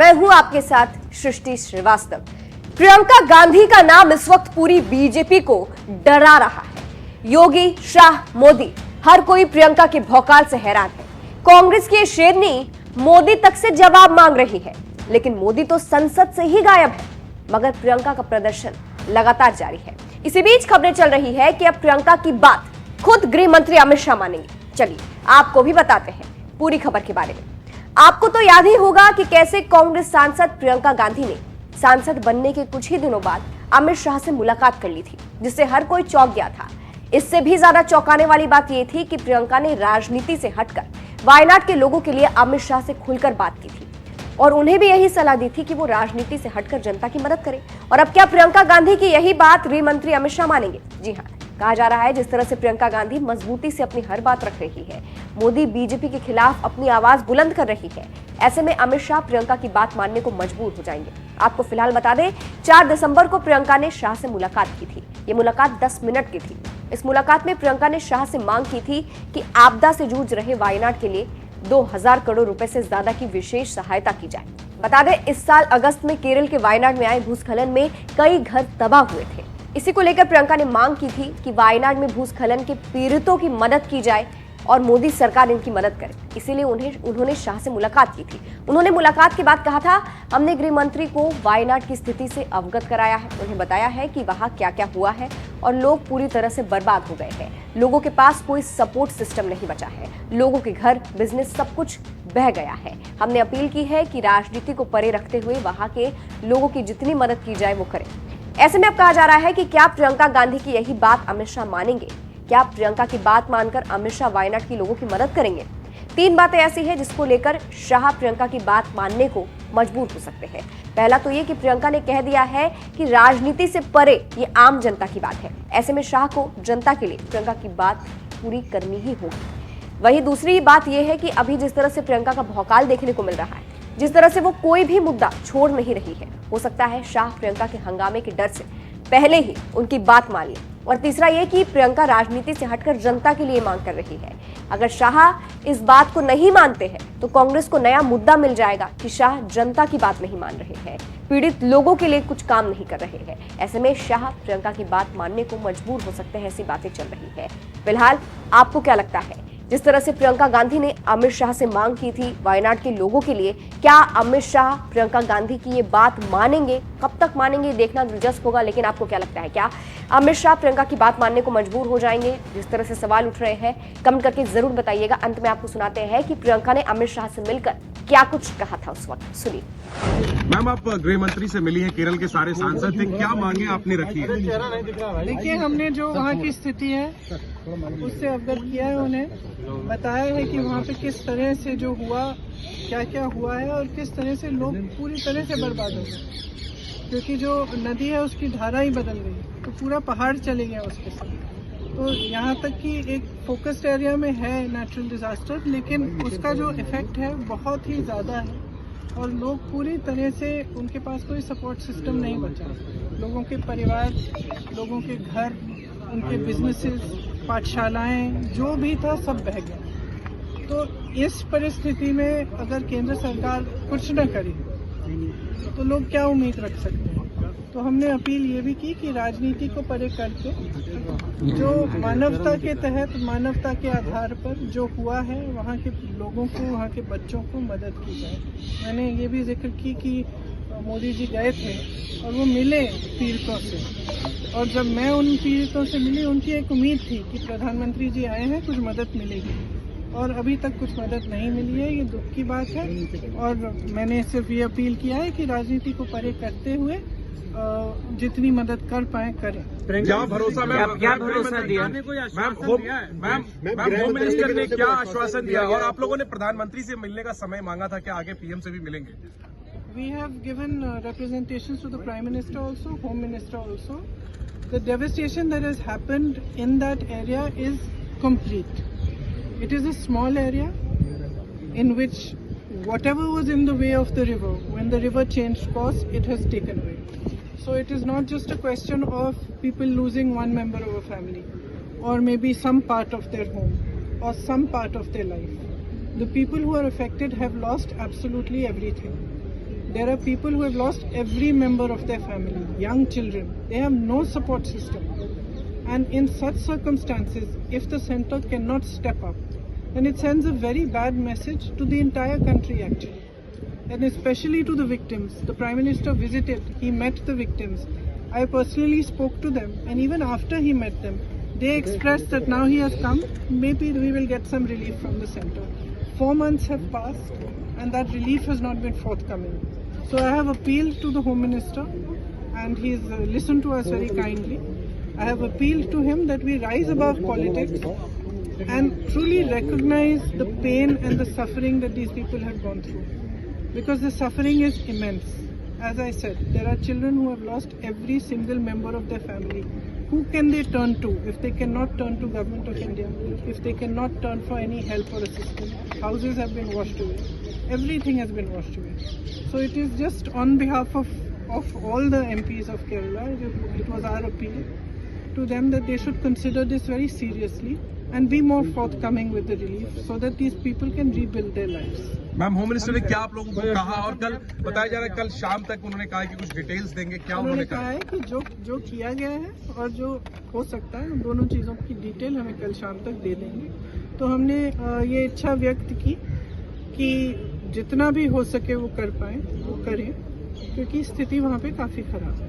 मैं हूं आपके साथ सृष्टि श्रीवास्तव। प्रियंका गांधी का नाम इस वक्त पूरी बीजेपी को डरा रहा है। योगी, शाह, मोदी, हर कोई प्रियंका के भौकाल से हैरान है। कांग्रेस की शेरनी मोदी तक से जवाब मांग रही है, लेकिन मोदी तो संसद से ही गायब है, मगर प्रियंका का प्रदर्शन लगातार जारी है। इसी बीच खबरें चल रही है कि अब प्रियंका की बात खुद गृह मंत्री अमित शाह मानेंगे। चलिए आपको भी बताते हैं पूरी खबर के बारे में। आपको तो याद ही होगा कि कैसे कांग्रेस सांसद प्रियंका गांधी ने सांसद बनने के कुछ ही दिनों बाद अमित शाह से मुलाकात कर ली थी, जिससे हर कोई चौंक गया था। इससे भी ज्यादा चौंकाने वाली बात यह थी कि प्रियंका ने राजनीति से हटकर वायनाड के लोगों के लिए अमित शाह से खुलकर बात की थी और उन्हें भी यही सलाह दी थी कि वो राजनीति से हटकर जनता की मदद करें। और अब क्या प्रियंका गांधी की यही बात गृह मंत्री अमित शाह मानेंगे? जी हाँ, कहा जा रहा है जिस तरह से प्रियंका गांधी मजबूती से अपनी हर बात रख रही है, मोदी बीजेपी के खिलाफ अपनी आवाज बुलंद कर रही है, ऐसे में अमित शाह प्रियंका की बात मानने को मजबूर हो जाएंगे। आपको फिलहाल बता दें, 4 दिसंबर को प्रियंका ने शाह से मुलाकात की थी। ये मुलाकात 10 मिनट की थी। इस मुलाकात में प्रियंका ने शाह से मांग की थी कि आपदा से जूझ रहे वायनाड के लिए 2000 करोड़ रुपए से ज्यादा की विशेष सहायता की जाए। बता दें, इस साल अगस्त में केरल के वायनाड में आए भूस्खलन में कई घर तबाह हुए थे। इसी को लेकर प्रियंका ने मांग की थी कि वायनाड में भूस्खलन के पीड़ितों की मदद की जाए और मोदी सरकार इनकी मदद करे। इसीलिए उन्होंने शाह से मुलाकात की थी। उन्होंने मुलाकात के बाद कहा था, हमने गृह मंत्री को वायनाड की स्थिति से अवगत कराया है, उन्हें बताया है कि वहां क्या क्या हुआ है और लोग पूरी तरह से बर्बाद हो गए हैं। लोगों के पास कोई सपोर्ट सिस्टम नहीं बचा है, लोगों के घर, बिजनेस सब कुछ बह गया है। हमने अपील की है कि राजनीति को परे रखते हुए वहां के लोगों की जितनी मदद की जाए वो करें। ऐसे में अब कहा जा रहा है कि क्या प्रियंका गांधी की यही बात अमित शाह मानेंगे? क्या प्रियंका की बात मानकर अमित शाह वायनाड के लोगों की मदद करेंगे? 3 बातें ऐसी हैं जिसको लेकर शाह प्रियंका की बात मानने को मजबूर हो सकते हैं। पहला तो ये कि प्रियंका ने कह दिया है कि राजनीति से परे ये आम जनता की बात है। ऐसे में शाह को जनता के लिए प्रियंका की बात पूरी करनी ही होगी। वहीं दूसरी बात यह है कि अभी जिस तरह से प्रियंका का भौकाल देखने को मिल रहा है, जिस तरह से वो कोई भी मुद्दा छोड़ नहीं रही है, हो सकता है शाह प्रियंका के हंगामे के डर से पहले ही उनकी बात मान ले। और तीसरा ये कि प्रियंका राजनीति से हटकर जनता के लिए मांग कर रही है। अगर शाह इस बात को नहीं मानते हैं तो कांग्रेस को नया मुद्दा मिल जाएगा कि शाह जनता की बात नहीं मान रहे हैं, पीड़ित लोगों के लिए कुछ काम नहीं कर रहे हैं। ऐसे में शाह प्रियंका की बात मानने को मजबूर हो सकते हैं, ऐसी बातें चल रही है। फिलहाल आपको क्या लगता है? जिस तरह से प्रियंका गांधी ने अमित शाह से मांग की थी वायनाड के लोगों के लिए, क्या अमित शाह प्रियंका गांधी की ये बात मानेंगे? कब तक मानेंगे देखना दिलचस्प होगा। लेकिन आपको क्या लगता है, क्या अमित शाह प्रियंका की बात मानने को मजबूर हो जाएंगे? जिस तरह से सवाल उठ रहे हैं, कमेंट करके जरूर बताइएगा। अंत में आपको सुनाते हैं कि प्रियंका ने अमित शाह से मिलकर क्या कुछ कहा था उस वक्त। सुनिए। मैम, आप गृह मंत्री से मिली है, केरल के सारे सांसद थे, क्या मांगे आपने रखी है? देखिए, हमने जो वहाँ की स्थिति है उससे अवगत किया है, उन्हें बताया है कि वहाँ पे किस तरह से जो हुआ, क्या क्या हुआ है और किस तरह से लोग पूरी तरह से बर्बाद हो गए, क्योंकि जो नदी है उसकी धारा ही बदल गई, तो पूरा पहाड़ चले गया उसके साथ। तो यहाँ तक कि एक फोकस्ड एरिया में है नेचुरल डिजास्टर, लेकिन उसका जो इफेक्ट है बहुत ही ज़्यादा है और लोग पूरी तरह से, उनके पास कोई सपोर्ट सिस्टम नहीं बचा। लोगों के परिवार, लोगों के घर, उनके बिजनेसेस, पाठशालाएं, जो भी था सब बह गया। तो इस परिस्थिति में अगर केंद्र सरकार कुछ न करे तो लोग क्या उम्मीद रख सकते हैं? तो हमने अपील ये भी की कि राजनीति को परे करके जो मानवता के तहत, मानवता के आधार पर जो हुआ है, वहाँ के लोगों को, वहाँ के बच्चों को मदद की जाए। मैंने ये भी जिक्र की कि मोदी जी गए थे और वो मिले पीड़ितों से, और जब मैं उन पीड़ितों से मिली, उनकी एक उम्मीद थी कि प्रधानमंत्री जी आए हैं, कुछ मदद मिलेगी, और अभी तक कुछ मदद नहीं मिली है। ये दुख की बात है और मैंने सिर्फ ये अपील किया है कि राजनीति को परे करते हुए जितनी मदद कर पाए करें। क्या भरोसा क्या भरोसा दिया? मैम, होम मिनिस्टर ने क्या आश्वासन दिया और आप लोगों ने प्रधानमंत्री से मिलने का समय मांगा था, क्या आगे पीएम से भी मिलेंगे? We have given representations to the Prime Minister also, Home Minister also. The devastation that has happened in that area is complete. It is a small area in which whatever was in the way of the river, when the river changed course, it has taken away. So it is not just a question of people losing one member of a family or maybe some part of their home or some part of their life. The people who are affected have lost absolutely everything. There are people who have lost every member of their family, young children. They have no support system. And in such circumstances, if the center cannot step up, then it sends a very bad message to the entire country actually. And especially to the victims. The Prime Minister visited, he met the victims. I personally spoke to them, and even after he met them, they expressed that now he has come, maybe we will get some relief from the center. 4 months have passed, and that relief has not been forthcoming. So I have appealed to the Home Minister, and he's listened to us very kindly. I have appealed to him that we rise above politics and truly recognize the pain and the suffering that these people have gone through. Because the suffering is immense. As I said, there are children who have lost every single member of their family. Who can they turn to if they cannot turn to Government of India, if they cannot turn for any help or assistance? Houses have been washed away. Everything has been washed away. So it is just on behalf of all the MPs of Kerala, it was our appeal to them that they should consider this very seriously and be more forthcoming with the relief so that these people can rebuild their lives. Ma'am, home minister ने क्या आप लोगों को कहा, और कल बताया जा रहा है कल शाम तक उन्होंने कहा कि कुछ डिटेल्स देंगे, क्या उन्होंने कहा है कि जो किया गया है और जो हो सकता है, उन दोनों चीज़ों की डिटेल हमें कल शाम तक दे देंगे। तो हमने ये इच्छा व्यक्त की कि जितना भी हो सके वो कर पाएं, वो करें, क्योंकि स्थिति वहाँ पे काफ़ी खराब है।